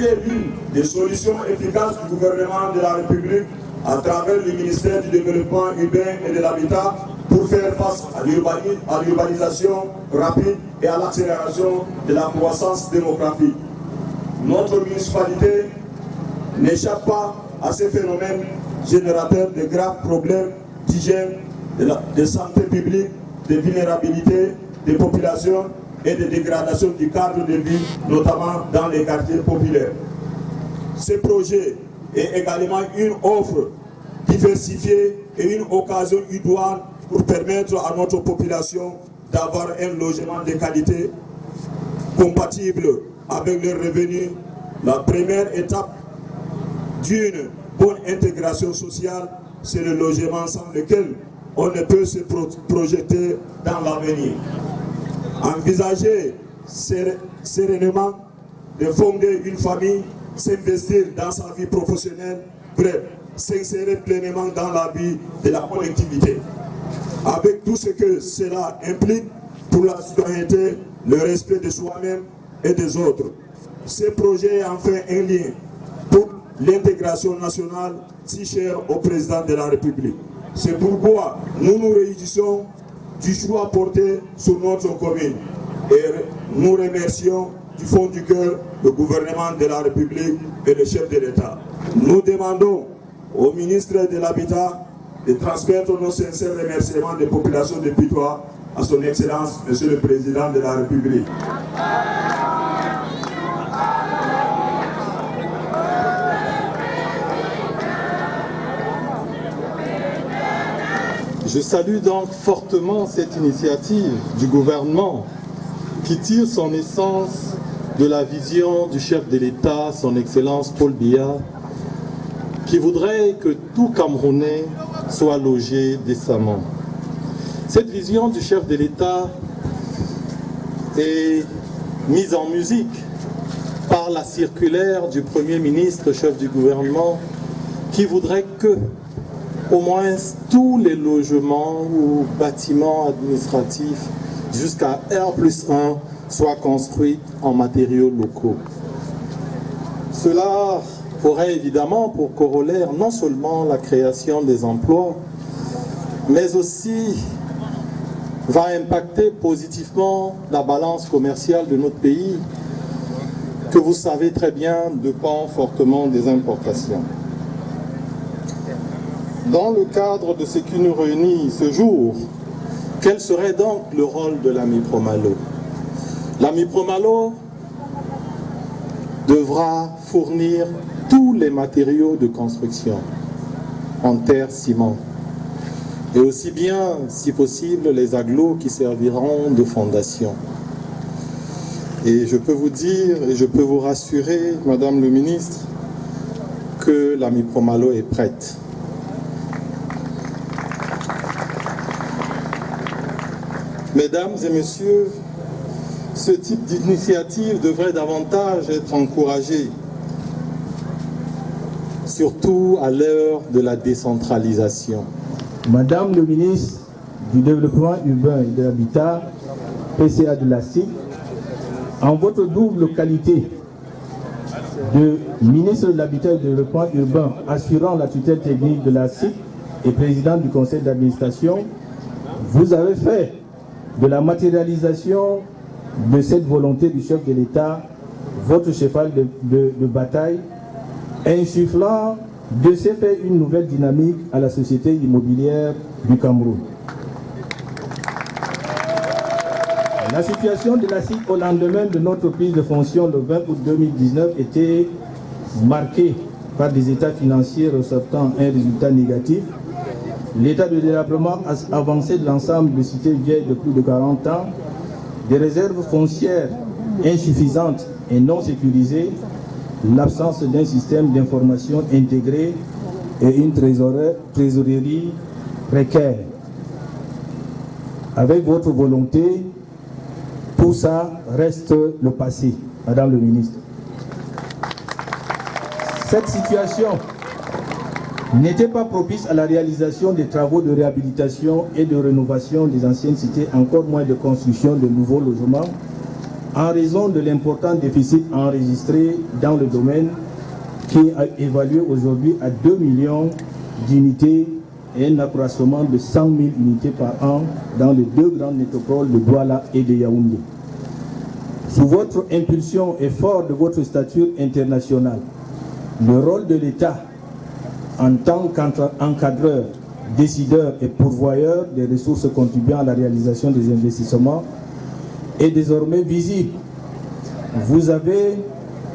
est l'une des solutions efficaces du gouvernement de la République à travers le ministère du Développement urbain et de l'Habitat pour faire face à l'urbanisation rapide et à l'accélération de la croissance démographique. Notre municipalité n'échappe pas à ces phénomènes générateurs de graves problèmes d'hygiène, de santé publique, de vulnérabilité des populations et de dégradation du cadre de vie, notamment dans les quartiers populaires. Ce projet est également une offre diversifiée et une occasion idoine pour permettre à notre population d'avoir un logement de qualité compatible avec leurs revenus. La première étape d'une bonne intégration sociale, c'est le logement sans lequel on ne peut se projeter dans l'avenir. Envisager sereinement de fonder une famille, s'investir dans sa vie professionnelle, bref, s'insérer pleinement dans la vie de la collectivité. Avec tout ce que cela implique pour la citoyenneté, le respect de soi-même et des autres. Ce projet est enfin un lien pour l'intégration nationale si chère au président de la République. C'est pourquoi nous nous réjouissons du choix porté sur notre commune et nous remercions du fond du cœur le gouvernement de la République et le chef de l'État. Nous demandons au ministre de l'Habitat de transmettre nos sincères remerciements des populations de Pitois à son Excellence, Monsieur le Président de la République. Je salue donc fortement cette initiative du gouvernement qui tire son essence de la vision du chef de l'État, son Excellence Paul Biya, qui voudrait que tout Camerounais soit logé décemment. Cette vision du chef de l'État est mise en musique par la circulaire du Premier ministre, chef du gouvernement, qui voudrait que au moins tous les logements ou bâtiments administratifs jusqu'à R+1 soient construits en matériaux locaux. Cela aurait évidemment pour corollaire non seulement la création des emplois, mais aussi va impacter positivement la balance commerciale de notre pays, que vous savez très bien dépend fortement des importations. Dans le cadre de ce qui nous réunit ce jour, quel serait donc le rôle de l'AMI Promalo? L'AMI Promalo devra fournir tous les matériaux de construction en terre, ciment, et aussi bien, si possible, les agglos qui serviront de fondation. Et je peux vous dire, et je peux vous rassurer, Madame le ministre, que l'AMI Promalo est prête. Mesdames et messieurs, ce type d'initiative devrait davantage être encouragé, surtout à l'heure de la décentralisation. Madame le ministre du Développement urbain et de l'Habitat, PCA de la SIC, en votre double qualité de ministre de l'Habitat et du Développement urbain assurant la tutelle technique de la SIC et président du conseil d'administration, vous avez fait de la matérialisation de cette volonté du chef de l'État votre cheval de bataille, insufflant de ce fait une nouvelle dynamique à la société immobilière du Cameroun. La situation de la SIC au lendemain de notre prise de fonction le 20 août 2019 était marquée par des états financiers ressortant un résultat négatif. L'état de délabrement avancé de l'ensemble de cités vieilles de plus de 40 ans, des réserves foncières insuffisantes et non sécurisées, l'absence d'un système d'information intégré et une trésorerie précaire. Avec votre volonté, tout ça reste le passé, Madame le ministre. Cette situation n'était pas propice à la réalisation des travaux de réhabilitation et de rénovation des anciennes cités, encore moins de construction de nouveaux logements, en raison de l'important déficit enregistré dans le domaine qui est évalué aujourd'hui à 2 millions d'unités et un accroissement de 100 000 unités par an dans les deux grandes métropoles de Douala et de Yaoundé. Sous votre impulsion et fort de votre stature internationale, le rôle de l'État en tant qu'encadreur, décideur et pourvoyeur des ressources contribuant à la réalisation des investissements est désormais visible. Vous avez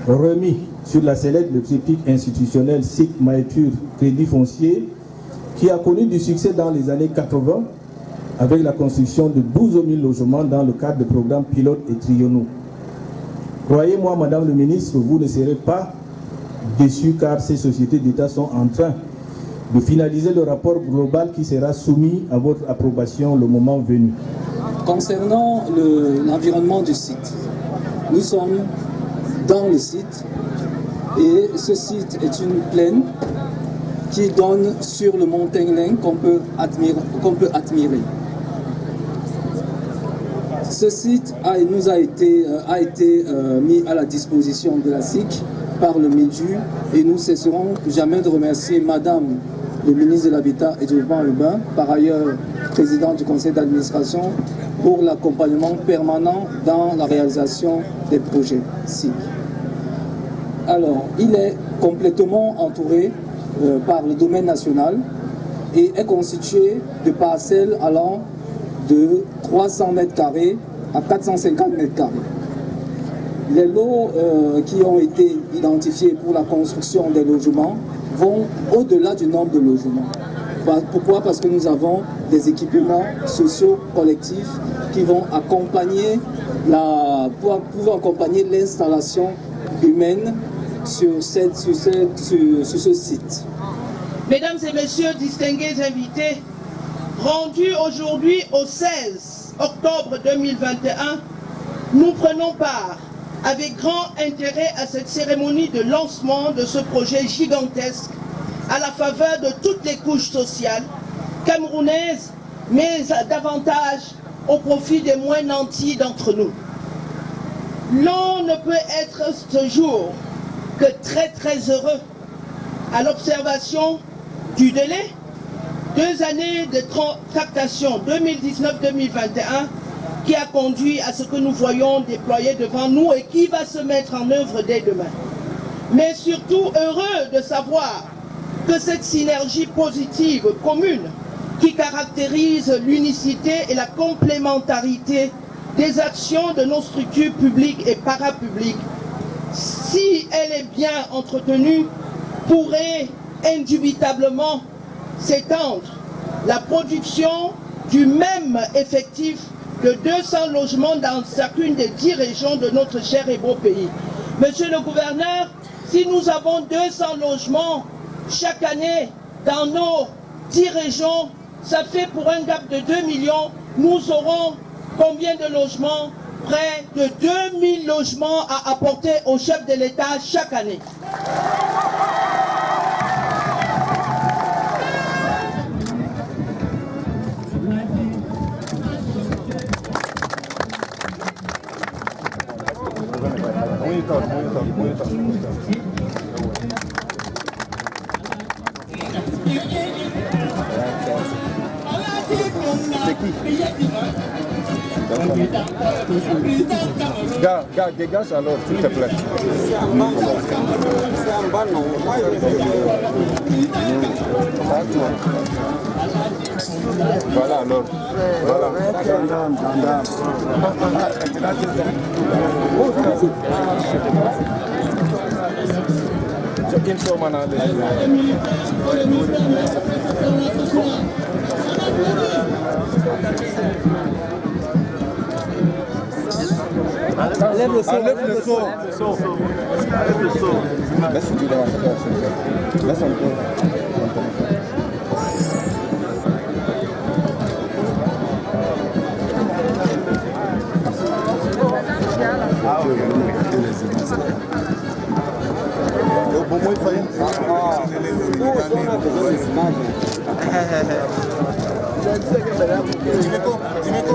remis sur la sellette le triptyque institutionnel SIC Maïtur Crédit Foncier qui a connu du succès dans les années 80 avec la construction de 12 000 logements dans le cadre de programmes pilotes et triennaux. Croyez-moi, Madame le ministre, vous ne serez pas déçus car ces sociétés d'État sont en train de finaliser le rapport global qui sera soumis à votre approbation le moment venu. Concernant l'environnement du site, nous sommes dans le site et ce site est une plaine qui donne sur le mont Tengleng qu'on peut admirer. Ce site nous a été mis à la disposition de la SIC par le MIDU et nous ne cesserons jamais de remercier Madame le ministre de l'Habitat et du Développement urbain, par ailleurs président du conseil d'administration, pour l'accompagnement permanent dans la réalisation des projets SIC. Alors, il est complètement entouré par le domaine national et est constitué de parcelles allant de 300 mètres carrés à 450 mètres carrés. Les lots qui ont été identifiés pour la construction des logements vont au-delà du nombre de logements. Pourquoi? Parce que nous avons des équipements sociaux collectifs qui vont accompagner l'installation humaine sur ce site. Mesdames et messieurs, distingués invités, rendus aujourd'hui au 16 octobre 2021, nous prenons part avec grand intérêt à cette cérémonie de lancement de ce projet gigantesque à la faveur de toutes les couches sociales camerounaises, mais davantage au profit des moins nantis d'entre nous. L'on ne peut être ce jour que très heureux à l'observation du délai, 2 années de tractation 2019-2021 qui a conduit à ce que nous voyons déployer devant nous et qui va se mettre en œuvre dès demain. Mais surtout heureux de savoir que cette synergie positive commune qui caractérise l'unicité et la complémentarité des actions de nos structures publiques et parapubliques, si elle est bien entretenue, pourrait indubitablement s'étendre. La production du même effectif de 200 logements dans chacune des 10 régions de notre cher et beau pays. Monsieur le gouverneur, si nous avons 200 logements chaque année dans nos 10 régions, ça fait pour un gap de 2 millions, nous aurons combien de logements? Près de 2000 logements à apporter au chef de l'État chaque année. Gars, dégage alors, s'il te plaît. Voilà alors. Voilà. Enlève le seau. Laisse un peu. Timeko.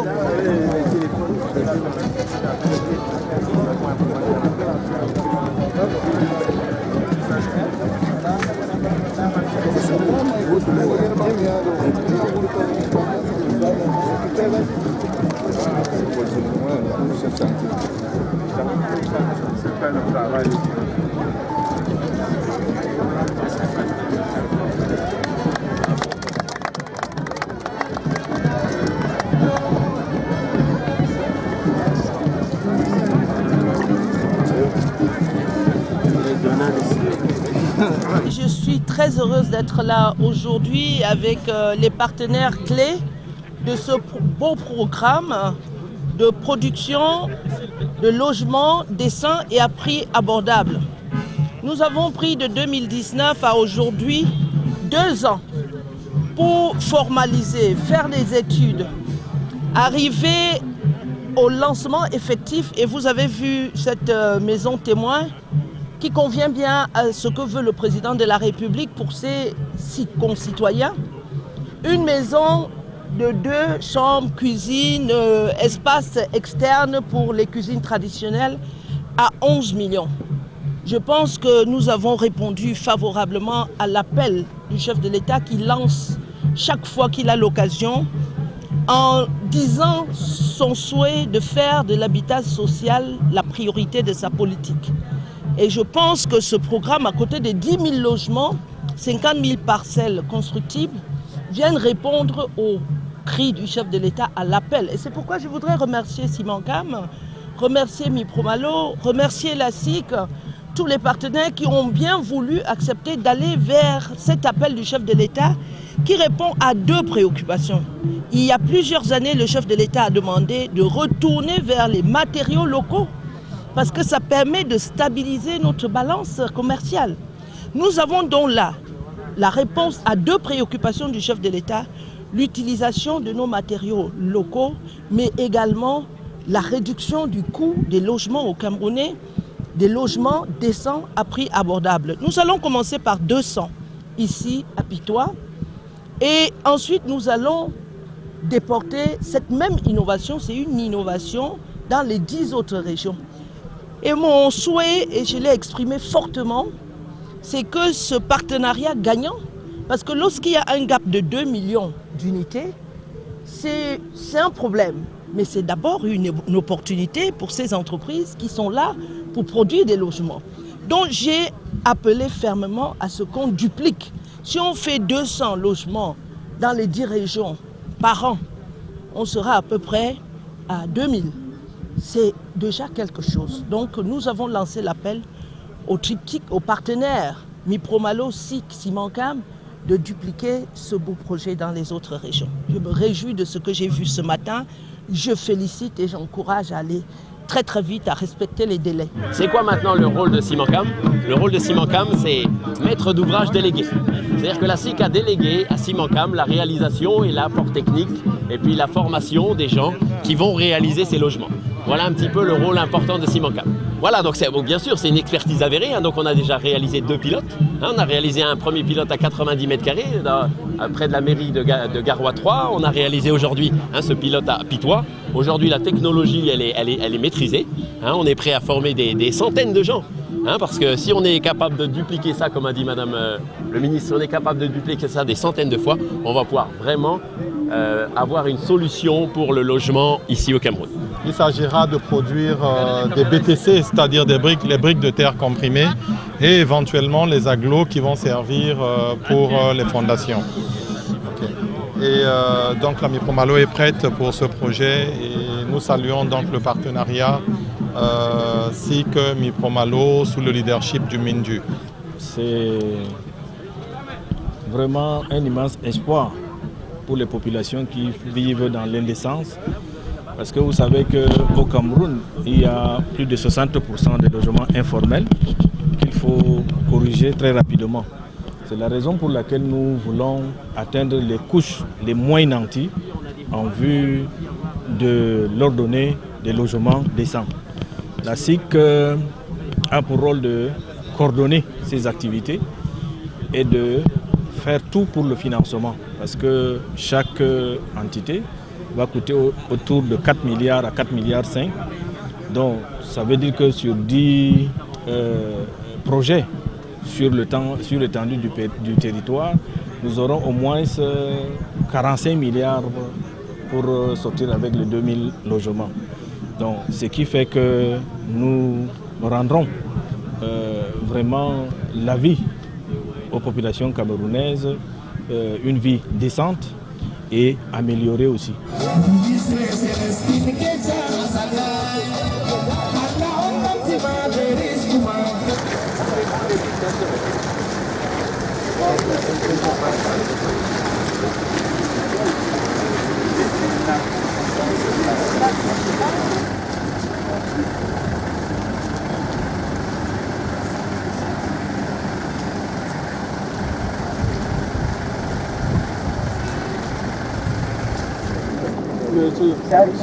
suis très heureuse d'être là aujourd'hui avec les partenaires clés de ce beau programme de production de logements décents et à prix abordable. Nous avons pris de 2019 à aujourd'hui 2 ans pour formaliser, faire des études, arriver au lancement effectif. Et vous avez vu cette maison témoin qui convient bien à ce que veut le président de la République pour ses concitoyens. Une maison de 2 chambres, cuisine, espace externe pour les cuisines traditionnelles à 11 millions. Je pense que nous avons répondu favorablement à l'appel du chef de l'État qui lance chaque fois qu'il a l'occasion en disant son souhait de faire de l'habitat social la priorité de sa politique. Et je pense que ce programme, à côté des 10 000 logements, 50 000 parcelles constructibles, vient répondre au cri du chef de l'État à l'appel. Et c'est pourquoi je voudrais remercier Simancam, remercier Mipromalo, remercier la SIC, tous les partenaires qui ont bien voulu accepter d'aller vers cet appel du chef de l'État qui répond à 2 préoccupations. Il y a plusieurs années, le chef de l'État a demandé de retourner vers les matériaux locaux parce que ça permet de stabiliser notre balance commerciale. Nous avons donc là la réponse à 2 préoccupations du chef de l'État, l'utilisation de nos matériaux locaux, mais également la réduction du coût des logements au Camerounais, des logements décents à prix abordable. Nous allons commencer par 200 ici à Pitois et ensuite nous allons déporter cette même innovation, c'est une innovation dans les 10 autres régions. Et mon souhait, et je l'ai exprimé fortement, c'est que ce partenariat gagnant, parce que lorsqu'il y a un gap de 2 millions d'unités, c'est un problème. Mais c'est d'abord une opportunité pour ces entreprises qui sont là pour produire des logements. Donc j'ai appelé fermement à ce qu'on duplique. Si on fait 200 logements dans les 10 régions par an, on sera à peu près à 2000. C'est déjà quelque chose. Donc nous avons lancé l'appel au triptyque, aux partenaires Mipromalo, SIC, Simancam, de dupliquer ce beau projet dans les autres régions. Je me réjouis de ce que j'ai vu ce matin. Je félicite et j'encourage à aller très très vite, à respecter les délais. C'est quoi maintenant le rôle de Simancam? Le rôle de Simancam, c'est maître d'ouvrage délégué. C'est-à-dire que la SIC a délégué à Simancam la réalisation et l'apport technique et puis la formation des gens qui vont réaliser ces logements. Voilà un petit peu le rôle important de Simancam. Voilà, donc bon, bien sûr, c'est une expertise avérée. Donc on a déjà réalisé 2 pilotes. On a réalisé un premier pilote à 90 mètres carrés, près de la mairie de Garoua 3. On a réalisé aujourd'hui ce pilote à Pitois. Aujourd'hui, la technologie, elle est maîtrisée. On est prêt à former des centaines de gens. Parce que si on est capable de dupliquer ça, comme a dit Madame le ministre, si on est capable de dupliquer ça des centaines de fois, on va pouvoir vraiment avoir une solution pour le logement ici au Cameroun. Il s'agira de produire des BTC, c'est-à-dire les briques de terre comprimées, et éventuellement les agglos qui vont servir pour les fondations. Okay. Et donc la Mipromalo est prête pour ce projet et nous saluons donc le partenariat SIC Mipromalo sous le leadership du MINDU. C'est vraiment un immense espoir pour les populations qui vivent dans l'indécence. Parce que vous savez qu'au Cameroun, il y a plus de 60% de logements informels qu'il faut corriger très rapidement. C'est la raison pour laquelle nous voulons atteindre les couches les moins nantis en vue de leur donner des logements décents. La SIC a pour rôle de coordonner ces activités et de faire tout pour le financement. Parce que chaque entité va coûter autour de 4 milliards à 4 milliards 5. Donc ça veut dire que sur 10 projets sur l'étendue du territoire, nous aurons au moins 45 milliards pour sortir avec les 2000 logements. Donc ce qui fait que nous rendrons vraiment la vie aux populations camerounaises, une vie décente et améliorée aussi.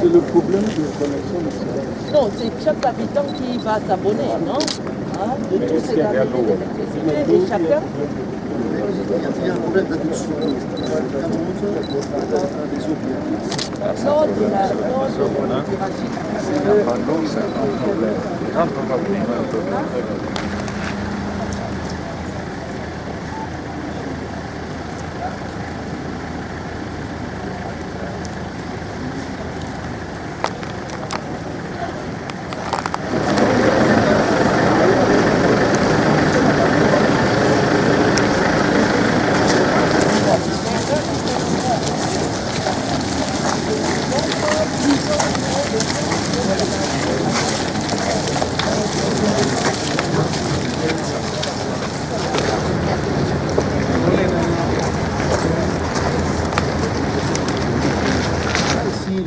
C'est le problème de connexion nationale. Non, c'est chaque habitant qui va s'abonner, non? Hein, de tous ces habitats d'électricité et chacun. Il y a un problème d'adoption. Non, de la hiérarchie.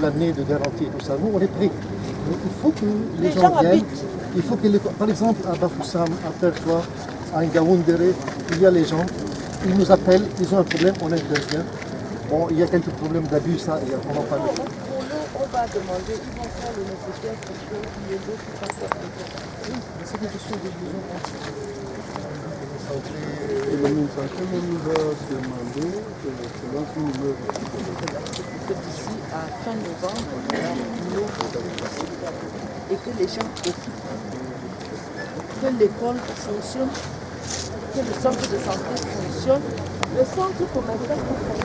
L'année de garantie et tout ça, nous on est prêts. Mais il faut que les gens viennent. Il faut que, par exemple, à Bafoussam, à Perchoua, à Ngaoundéré, il y a les gens, ils nous appellent, ils ont un problème, on intervient. Bon, il y a quelques problèmes d'abus, ça, on en parle. On va demander, ils vont faire le nécessaire pour que les autres qui fassent leur oui, mais c'est une question de besoin. Et le ministère nous a demandé que lorsqu'il nous veut d'ici à fin novembre, il y a l'eau et que les gens profitent, que l'école fonctionne, que le centre de santé fonctionne, le centre commercial fonctionne.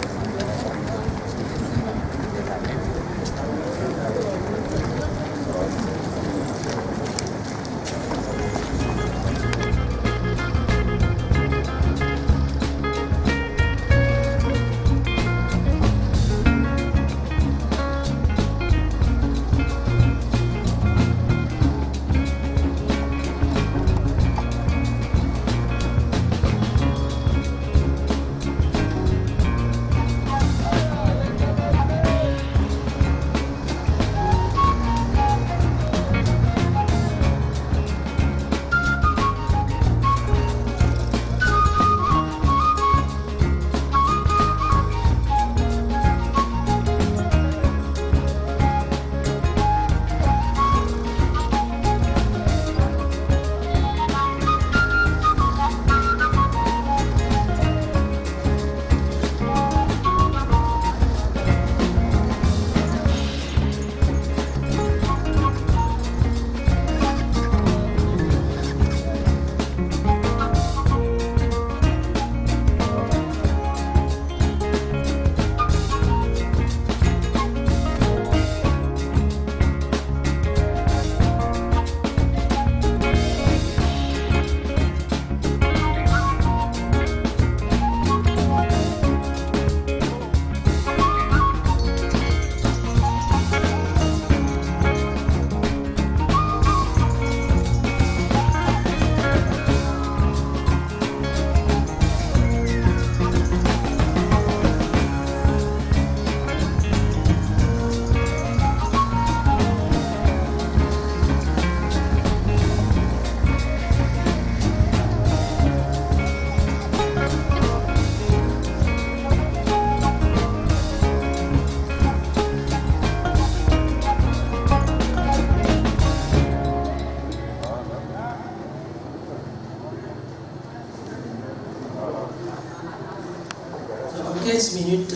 Minutes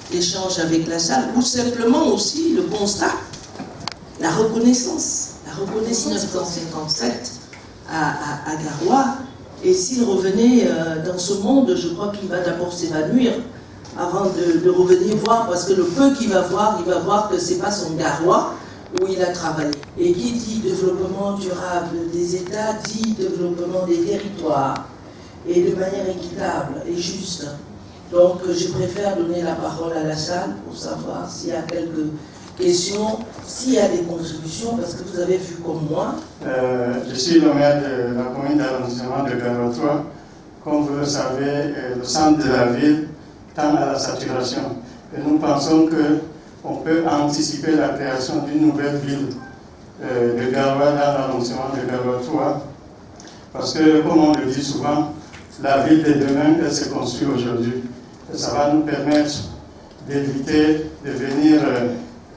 d'échange avec la salle, ou simplement aussi le constat, la reconnaissance 1957 à Garoua, et s'il revenait dans ce monde, je crois qu'il va d'abord s'évanouir avant de revenir voir, parce que le peu qu'il va voir, il va voir que c'est pas son Garoua où il a travaillé. Et qui dit développement durable des États, dit développement des territoires, et de manière équitable et juste. Donc je préfère donner la parole à la salle pour savoir s'il y a quelques questions, s'il y a des contributions, parce que vous avez vu comme moi. Je suis le maire de la commune d'arrondissement de Garoua 3. comme vous le savez, le centre de la ville tend à la saturation. Et nous pensons qu'on peut anticiper la création d'une nouvelle ville de Garoua dans l'arrondissement de Garoua 3. Parce que, comme on le dit souvent, la ville de demain, elle se construit aujourd'hui. Et ça va nous permettre d'éviter de venir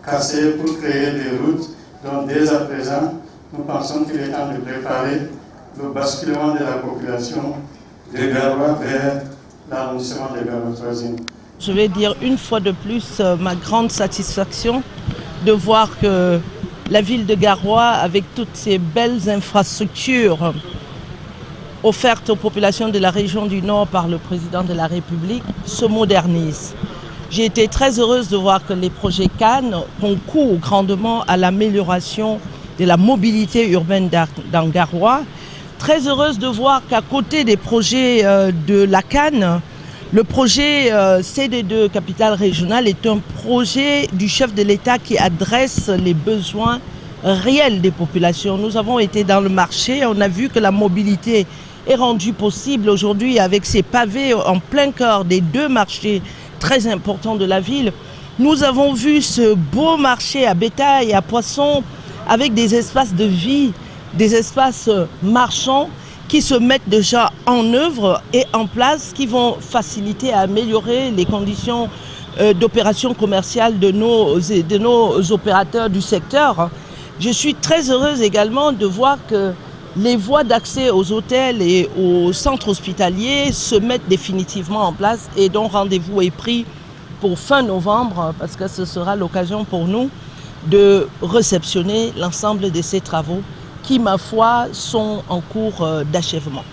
casser pour créer des routes. Donc, dès à présent, nous pensons qu'il est temps de préparer le basculement de la population de Garoua vers l'arrondissement de Garoua 3e. Je vais dire une fois de plus ma grande satisfaction de voir que la ville de Garoua, avec toutes ces belles infrastructures offertes aux populations de la région du Nord par le président de la République, se modernise. J'ai été très heureuse de voir que les projets Cannes concourent grandement à l'amélioration de la mobilité urbaine dans Garoua. Très heureuse de voir qu'à côté des projets de la Cannes, le projet CD2 Capitale Régionale est un projet du chef de l'État qui adresse les besoins réels des populations. Nous avons été dans le marché, on a vu que la mobilité est rendue possible aujourd'hui avec ces pavés en plein cœur des deux marchés très importants de la ville. Nous avons vu ce beau marché à bétail et à poissons avec des espaces de vie, des espaces marchands qui se mettent déjà en œuvre et en place, qui vont faciliter et améliorer les conditions d'opération commerciale de nos opérateurs du secteur. Je suis très heureuse également de voir que les voies d'accès aux hôtels et aux centres hospitaliers se mettent définitivement en place et dont rendez-vous est pris pour fin novembre parce que ce sera l'occasion pour nous de réceptionner l'ensemble de ces travaux qui, ma foi, sont en cours d'achèvement.